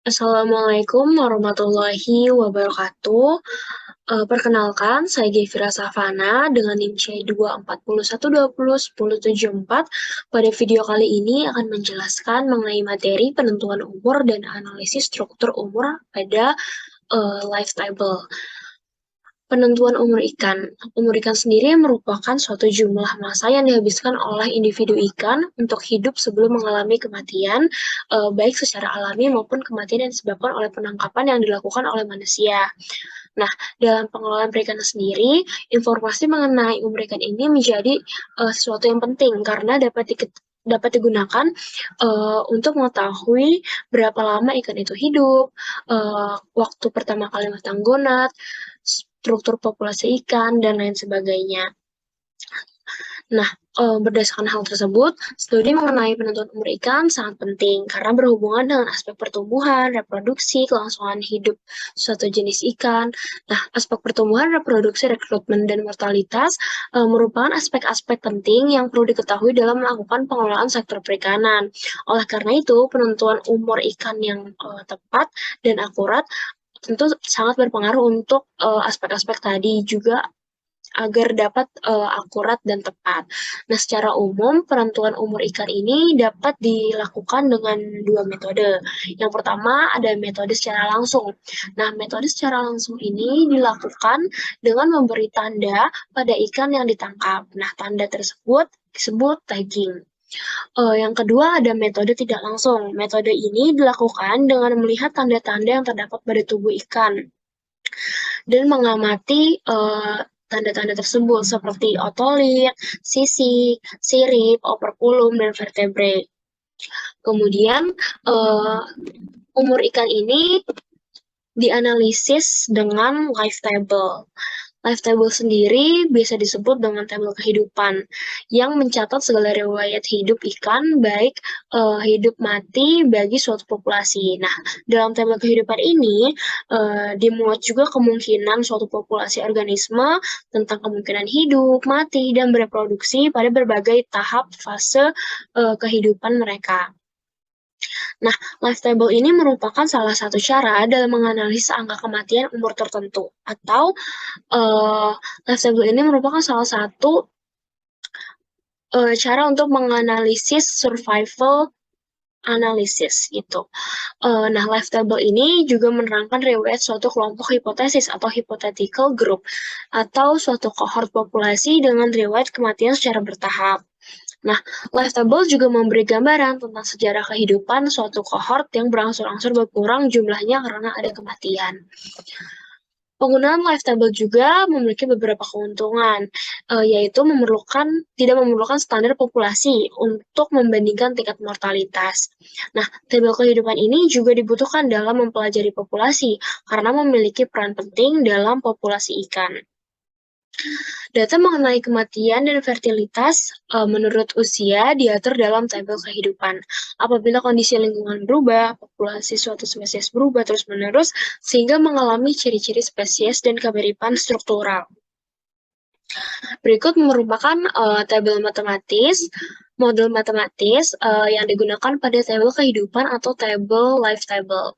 Assalamualaikum warahmatullahi wabarakatuh. Perkenalkan, saya Gevira Savana dengan NIM C241201074. Pada video kali ini akan menjelaskan mengenai materi penentuan umur dan analisis struktur umur pada life table. Penentuan umur ikan. Umur ikan sendiri merupakan suatu jumlah masa yang dihabiskan oleh individu ikan untuk hidup sebelum mengalami kematian, baik secara alami maupun kematian yang disebabkan oleh penangkapan yang dilakukan oleh manusia. Nah, dalam pengelolaan perikanan sendiri, informasi mengenai umur ikan ini menjadi sesuatu yang penting karena dapat digunakan untuk mengetahui berapa lama ikan itu hidup, waktu pertama kali masang gonat, struktur populasi ikan, dan lain sebagainya. Nah, berdasarkan hal tersebut, studi mengenai penentuan umur ikan sangat penting karena berhubungan dengan aspek pertumbuhan, reproduksi, kelangsungan hidup suatu jenis ikan. Nah, aspek pertumbuhan, reproduksi, rekrutmen, dan mortalitas merupakan aspek-aspek penting yang perlu diketahui dalam melakukan pengelolaan sektor perikanan. Oleh karena itu, penentuan umur ikan yang tepat dan akurat tentu sangat berpengaruh untuk aspek-aspek tadi juga agar dapat akurat dan tepat. Nah, secara umum penentuan umur ikan ini dapat dilakukan dengan dua metode. Yang pertama ada metode secara langsung. Nah, metode secara langsung ini dilakukan dengan memberi tanda pada ikan yang ditangkap. Nah, tanda tersebut disebut tagging. Yang kedua ada metode tidak langsung. Metode ini dilakukan dengan melihat tanda-tanda yang terdapat pada tubuh ikan dan mengamati tanda-tanda tersebut seperti otolit, sisik, sirip, operkulum, dan vertebrae. Kemudian umur ikan ini dianalisis dengan life table. Life table sendiri bisa disebut dengan tabel kehidupan yang mencatat segala riwayat hidup ikan baik hidup mati bagi suatu populasi. Nah, dalam tabel kehidupan ini dimuat juga kemungkinan suatu populasi organisme tentang kemungkinan hidup, mati, dan bereproduksi pada berbagai tahap fase kehidupan mereka. Nah, life table ini merupakan salah satu cara dalam menganalisa angka kematian umur tertentu, atau life table ini merupakan salah satu cara untuk menganalisis survival analisis gitu. Nah, life table ini juga menerangkan riwayat suatu kelompok hipotesis atau hypothetical group atau suatu kohort populasi dengan riwayat kematian secara bertahap. Nah, life table juga memberi gambaran tentang sejarah kehidupan suatu kohort yang berangsur-angsur berkurang jumlahnya karena ada kematian. Penggunaan life table juga memiliki beberapa keuntungan, yaitu tidak memerlukan standar populasi untuk membandingkan tingkat mortalitas. Nah, tabel kehidupan ini juga dibutuhkan dalam mempelajari populasi karena memiliki peran penting dalam populasi ikan. Data mengenai kematian dan fertilitas menurut usia diatur dalam tabel kehidupan. Apabila kondisi lingkungan berubah, populasi suatu spesies berubah terus-menerus sehingga mengalami ciri-ciri spesies dan kemiripan struktural. Berikut merupakan tabel model matematis yang digunakan pada tabel kehidupan atau tabel life table.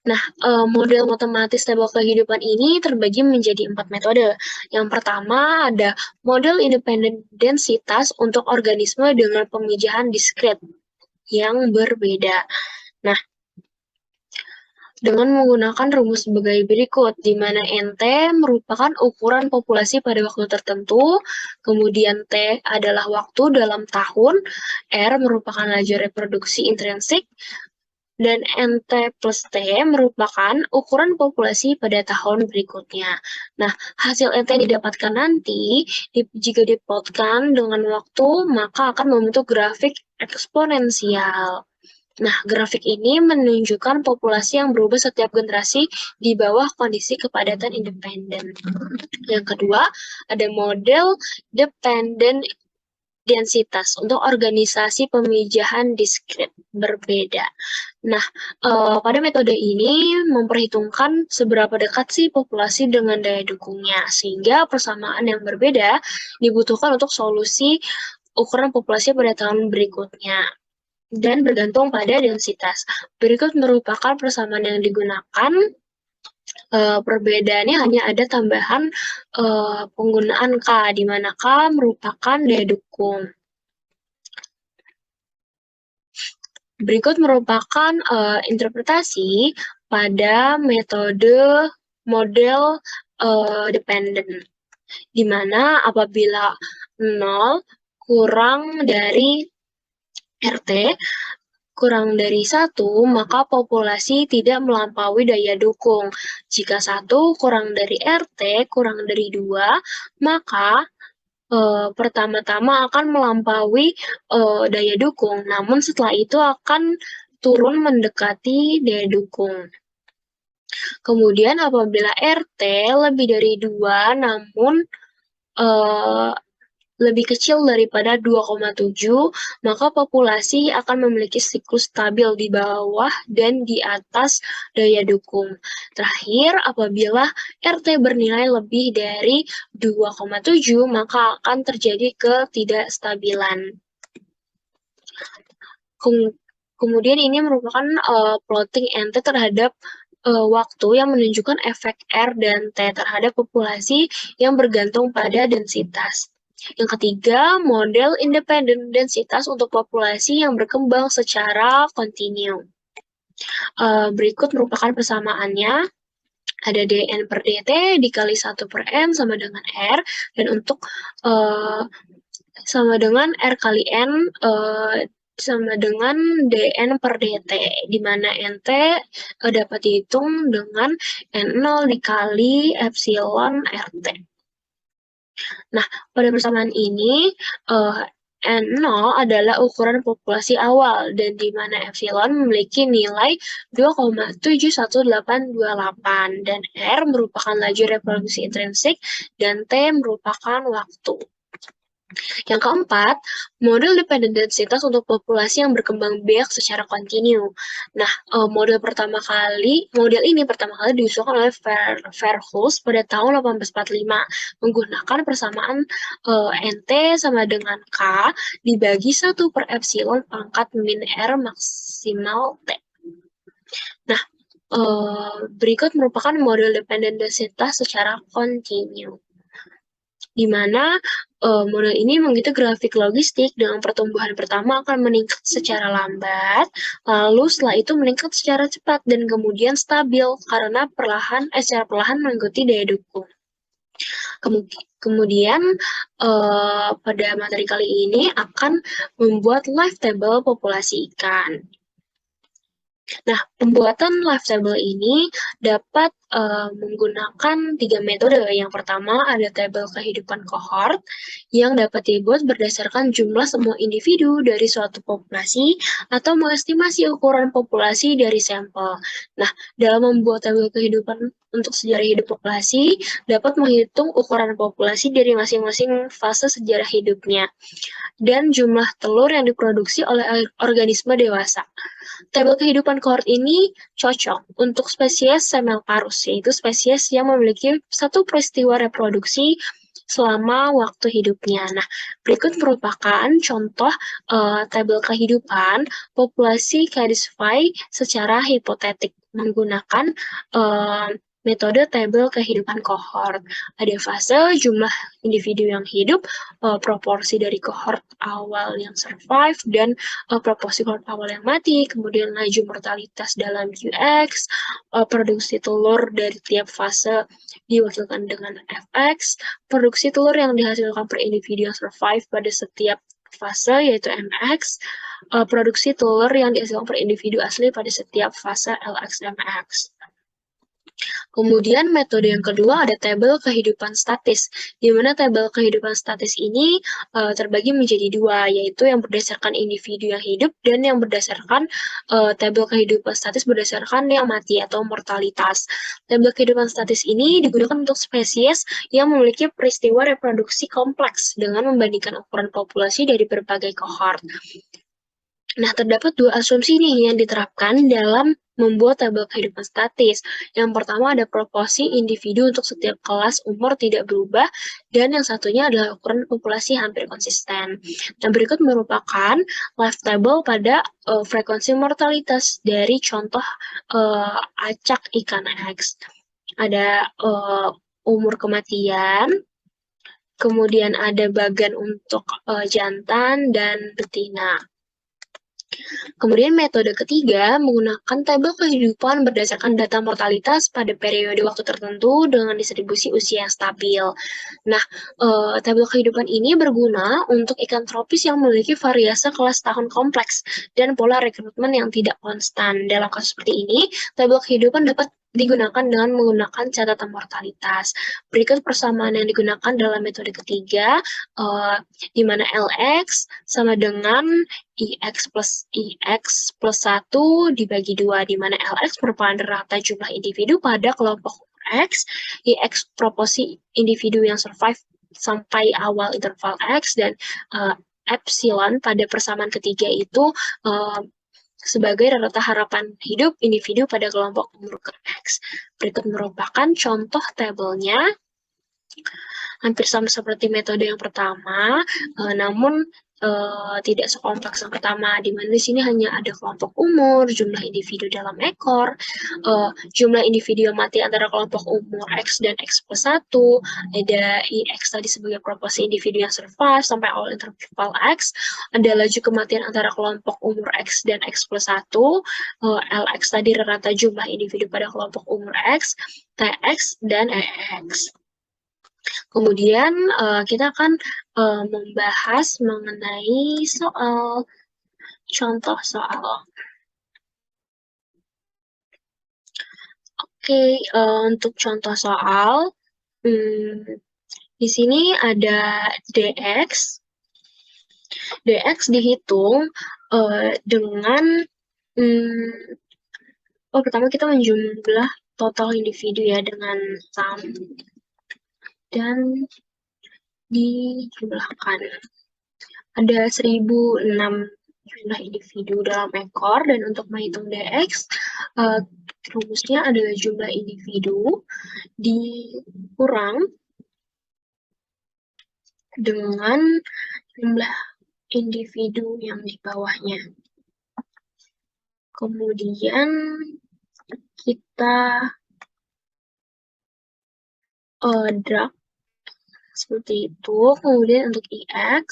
Nah, model matematis tabel kehidupan ini terbagi menjadi 4 metode. Yang pertama ada model independen densitas untuk organisme dengan pemijahan diskrit yang berbeda. Nah, dengan menggunakan rumus sebagai berikut, di mana NT merupakan ukuran populasi pada waktu tertentu, kemudian T adalah waktu dalam tahun, R merupakan laju reproduksi intrinsik, dan NT plus T merupakan ukuran populasi pada tahun berikutnya. Nah, hasil NT didapatkan nanti, jika diplotkan dengan waktu, maka akan membentuk grafik eksponensial. Nah, grafik ini menunjukkan populasi yang berubah setiap generasi di bawah kondisi kepadatan independen. Yang kedua, ada model dependent densitas untuk organisasi pemijahan diskrit berbeda. Nah, pada metode ini memperhitungkan seberapa dekat sih populasi dengan daya dukungnya, sehingga persamaan yang berbeda dibutuhkan untuk solusi ukuran populasi pada tahun berikutnya dan bergantung pada densitas. Berikut merupakan persamaan yang digunakan. Perbedaannya hanya ada tambahan penggunaan K, di mana K merupakan daya dukung. Berikut merupakan interpretasi pada metode model dependent, di mana apabila 0 kurang dari RT kurang dari 1, maka populasi tidak melampaui daya dukung. Jika 1 kurang dari RT kurang dari 2, maka pertama-tama akan melampaui daya dukung, namun setelah itu akan turun mendekati daya dukung. Kemudian apabila RT lebih dari 2, namun lebih kecil daripada 2,7, maka populasi akan memiliki siklus stabil di bawah dan di atas daya dukung. Terakhir, apabila RT bernilai lebih dari 2,7, maka akan terjadi ketidakstabilan. Kemudian ini merupakan plotting NT terhadap waktu yang menunjukkan efek R dan T terhadap populasi yang bergantung pada densitas. Yang ketiga, model independen densitas untuk populasi yang berkembang secara kontinu. Berikut merupakan persamaannya. Ada dN per dt dikali 1 per M sama dengan R, dan untuk sama dengan R kali N sama dengan dN per dt, di mana NT dapat dihitung dengan N0 dikali epsilon RT. Nah, pada persamaan ini, N0 adalah ukuran populasi awal, dan di mana epsilon memiliki nilai 2,71828, dan R merupakan laju reproduksi intrinsik, dan T merupakan waktu. Yang keempat, model dependent densitas untuk populasi yang berkembang biak secara kontinu. Nah, model ini pertama kali diusulkan oleh Verhulst pada tahun 1845 menggunakan persamaan NT sama dengan K dibagi 1 per epsilon pangkat min R maksimal T. Nah, berikut merupakan model dependent densitas secara kontinu, di mana model ini mengikuti grafik logistik dengan pertumbuhan pertama akan meningkat secara lambat, lalu setelah itu meningkat secara cepat dan kemudian stabil karena secara perlahan mengikuti daya dukung. Kemudian pada materi kali ini akan membuat life table populasi ikan. Nah, pembuatan life table ini dapat menggunakan 3 metode. Yang pertama ada tabel kehidupan kohort yang dapat dibuat berdasarkan jumlah semua individu dari suatu populasi atau mengestimasi ukuran populasi dari sampel. Nah, dalam membuat tabel kehidupan untuk sejarah hidup populasi, dapat menghitung ukuran populasi dari masing-masing fase sejarah hidupnya dan jumlah telur yang diproduksi oleh organisme dewasa. Tabel kehidupan kohort ini cocok untuk spesies Semelparus, yaitu spesies yang memiliki satu peristiwa reproduksi selama waktu hidupnya. Nah, berikut merupakan contoh tabel kehidupan populasi Caddisfly secara hipotetik menggunakan metode tabel kehidupan kohort. Ada fase, jumlah individu yang hidup, proporsi dari kohort awal yang survive, dan proporsi kohort awal yang mati, kemudian laju mortalitas dalam QX, produksi telur dari tiap fase diwakilkan dengan Fx, produksi telur yang dihasilkan per individu yang survive pada setiap fase yaitu Mx, produksi telur yang dihasilkan per individu asli pada setiap fase Lx-Mx. Kemudian metode yang kedua ada tabel kehidupan statis, di mana tabel kehidupan statis ini terbagi menjadi 2, yaitu yang berdasarkan individu yang hidup dan yang berdasarkan tabel kehidupan statis berdasarkan yang mati atau mortalitas. Tabel kehidupan statis ini digunakan untuk spesies yang memiliki peristiwa reproduksi kompleks dengan membandingkan ukuran populasi dari berbagai kohort. Nah, terdapat dua asumsi nih yang diterapkan dalam membuat tabel kehidupan statis. Yang pertama ada proporsi individu untuk setiap kelas umur tidak berubah, dan yang satunya adalah ukuran populasi hampir konsisten. Nah, berikut merupakan life table pada frekuensi mortalitas dari contoh acak ikan X. Ada umur kematian, kemudian ada bagan untuk jantan dan betina. Kemudian metode ketiga menggunakan tabel kehidupan berdasarkan data mortalitas pada periode waktu tertentu dengan distribusi usia yang stabil. Nah, tabel kehidupan ini berguna untuk ikan tropis yang memiliki variasi kelas tahun kompleks dan pola rekrutmen yang tidak konstan. Dalam kasus seperti ini, tabel kehidupan dapat digunakan dengan menggunakan catatan mortalitas. Berikut persamaan yang digunakan dalam metode ketiga, di mana LX sama dengan IX plus 1 dibagi 2, di mana LX merupakan rata jumlah individu pada kelompok X, IX proporsi individu yang survive sampai awal interval X, dan epsilon pada persamaan ketiga itu sebagai rata harapan hidup individu pada kelompok umur X. Berikut merupakan contoh tabelnya. Hampir sama seperti metode yang pertama, namun tidak sekompleks yang pertama, di mana di sini hanya ada kelompok umur, jumlah individu dalam ekor, jumlah individu yang mati antara kelompok umur X dan X plus 1, ada IX tadi sebagai proporsi individu yang survive sampai awal interval X, ada laju kematian antara kelompok umur X dan X plus 1, LX tadi rata jumlah individu pada kelompok umur X, TX, dan EX. Kemudian kita akan membahas mengenai contoh soal. Oke, untuk contoh soal, di sini ada DX. DX dihitung dengan, pertama kita menjumlah total individu ya dengan sum, dan dijumlahkan. Ada 1006 jumlah individu dalam ekor, dan untuk menghitung DX, rumusnya adalah jumlah individu dikurang dengan jumlah individu yang di bawahnya. Kemudian kita drag seperti itu. Kemudian untuk IX,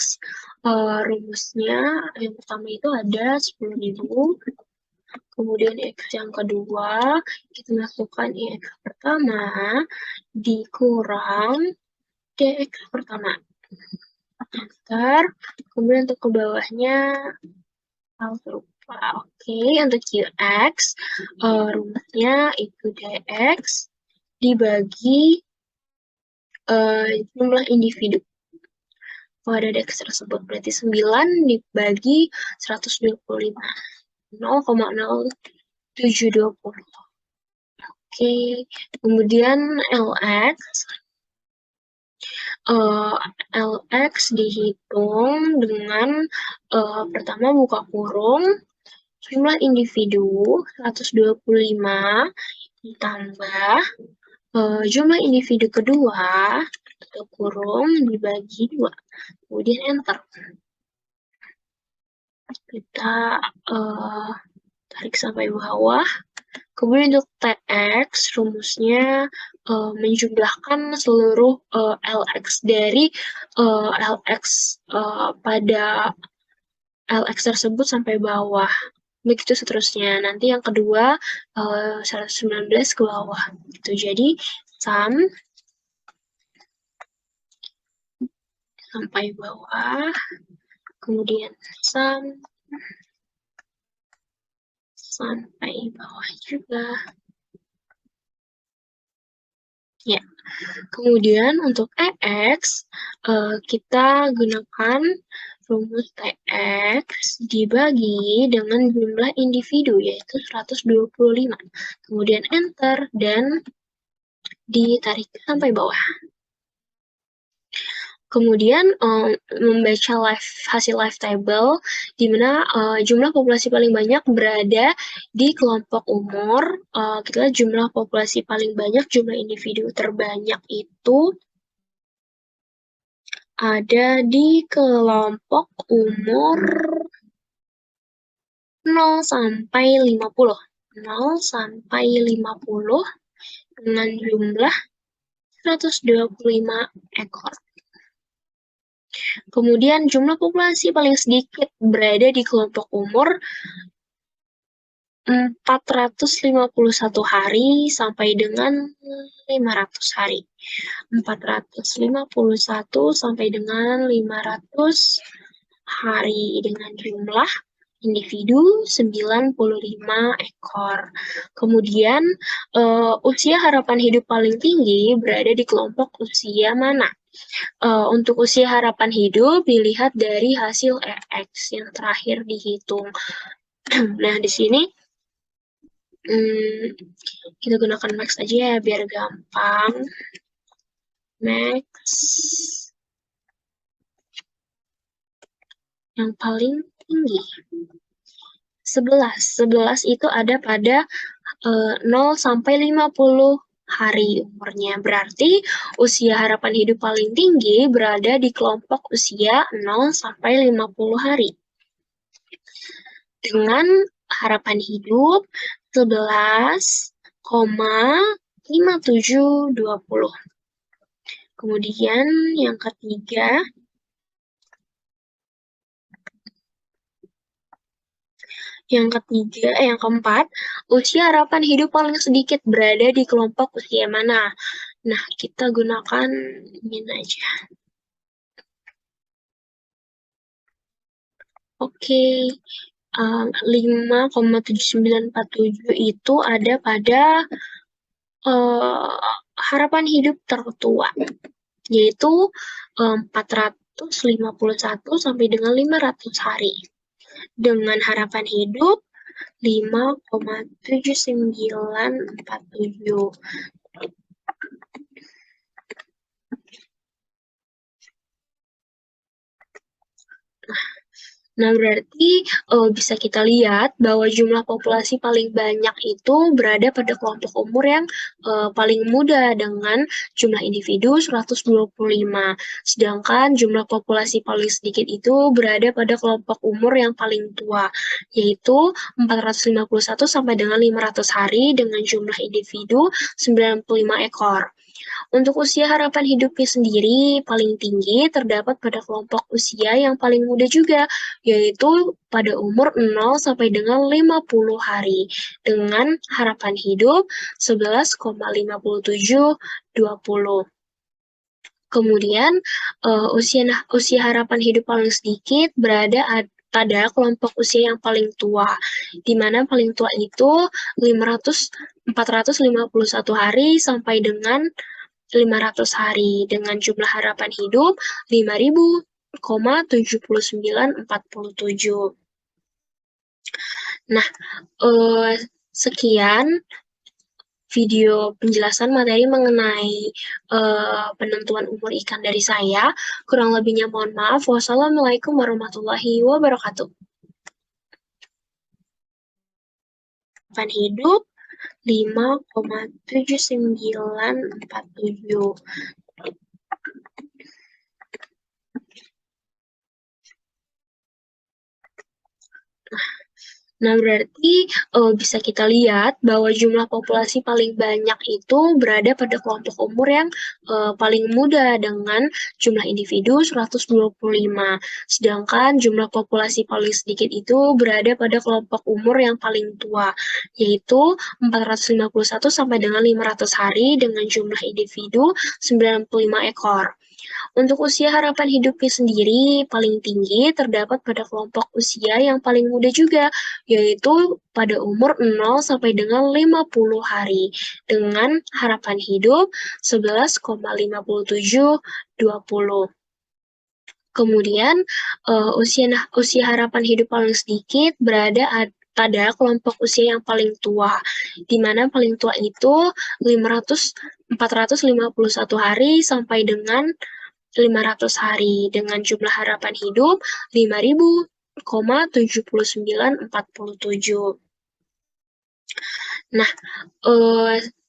rumusnya yang pertama itu ada 10.000. Kemudian X yang kedua, kita masukkan IX pertama dikurang DX pertama. Enter. Kemudian untuk ke bawahnya hal serupa. Oke, untuk QX, rumusnya itu DX dibagi jumlah individu pada DX tersebut. Berarti 9 dibagi 125. 0,0720. Oke, kemudian LX dihitung dengan pertama buka kurung jumlah individu 125 ditambah jumlah individu kedua tutup kurung dibagi 2, kemudian enter. Kita tarik sampai bawah. Kemudian untuk TX, rumusnya menjumlahkan seluruh LX dari LX pada LX tersebut sampai bawah. Begitu seterusnya. Nanti yang kedua 119 ke bawah. Gitu. Jadi sum sampai bawah. Kemudian sum sampai bawah juga. Ya, kemudian untuk EX, kita gunakan rumus TX dibagi dengan jumlah individu, yaitu 125. Kemudian enter, dan ditarik sampai bawah. Kemudian membaca hasil live table, di mana jumlah populasi paling banyak berada di kelompok umur. Kita lihat jumlah populasi paling banyak, jumlah individu terbanyak itu ada di kelompok umur 0 sampai 50. 0 sampai 50 dengan jumlah 125 ekor. Kemudian jumlah populasi paling sedikit berada di kelompok umur 451 hari sampai dengan 500 hari. 451 sampai dengan 500 hari dengan jumlah individu 95 ekor. Kemudian usia harapan hidup paling tinggi berada di kelompok usia mana? Untuk usia harapan hidup dilihat dari hasil EX yang terakhir dihitung. Nah, di sini kita gunakan max aja ya biar gampang. Max yang paling tinggi 11. 11 itu ada pada 0 sampai 50 hari umurnya. Berarti usia harapan hidup paling tinggi berada di kelompok usia 0 sampai 50 hari. Dengan harapan hidup 11,5720. Kemudian yang ketiga, yang keempat, usia harapan hidup paling sedikit berada di kelompok usia mana? Nah, kita gunakan ini aja. Oke, 5,7947 itu ada pada harapan hidup tertua, yaitu 451 sampai dengan 500 hari. Dengan harapan hidup 5,7947. Nah, berarti bisa kita lihat bahwa jumlah populasi paling banyak itu berada pada kelompok umur yang paling muda dengan jumlah individu 125. Sedangkan jumlah populasi paling sedikit itu berada pada kelompok umur yang paling tua, yaitu 451 sampai dengan 500 hari dengan jumlah individu 95 ekor. Untuk usia harapan hidupnya sendiri paling tinggi terdapat pada kelompok usia yang paling muda juga, yaitu pada umur 0 sampai dengan 50 hari dengan harapan hidup 11,5720. Kemudian usia harapan hidup paling sedikit berada pada kelompok usia yang paling tua, di mana paling tua itu 451 hari sampai dengan 500 hari dengan jumlah harapan hidup 5.000,7947. Nah, sekian video penjelasan materi mengenai penentuan umur ikan dari saya. Kurang lebihnya mohon maaf. Wassalamualaikum warahmatullahi wabarakatuh. Harapan hidup 5,7947. Nah, berarti bisa kita lihat bahwa jumlah populasi paling banyak itu berada pada kelompok umur yang paling muda dengan jumlah individu 125. Sedangkan jumlah populasi paling sedikit itu berada pada kelompok umur yang paling tua, yaitu 451 sampai dengan 500 hari dengan jumlah individu 95 ekor. Untuk usia harapan hidupnya sendiri paling tinggi terdapat pada kelompok usia yang paling muda juga, yaitu pada umur 0 sampai dengan 50 hari dengan harapan hidup 11,5720. Kemudian usia harapan hidup paling sedikit berada pada kelompok usia yang paling tua, di mana paling tua itu 451 hari sampai dengan 500 hari dengan jumlah harapan hidup 5.000,7947. Nah,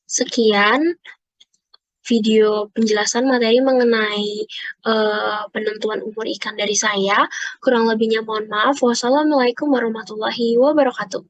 sekian video penjelasan materi mengenai penentuan umur ikan dari saya. Kurang lebihnya mohon maaf. Wassalamualaikum warahmatullahi wabarakatuh.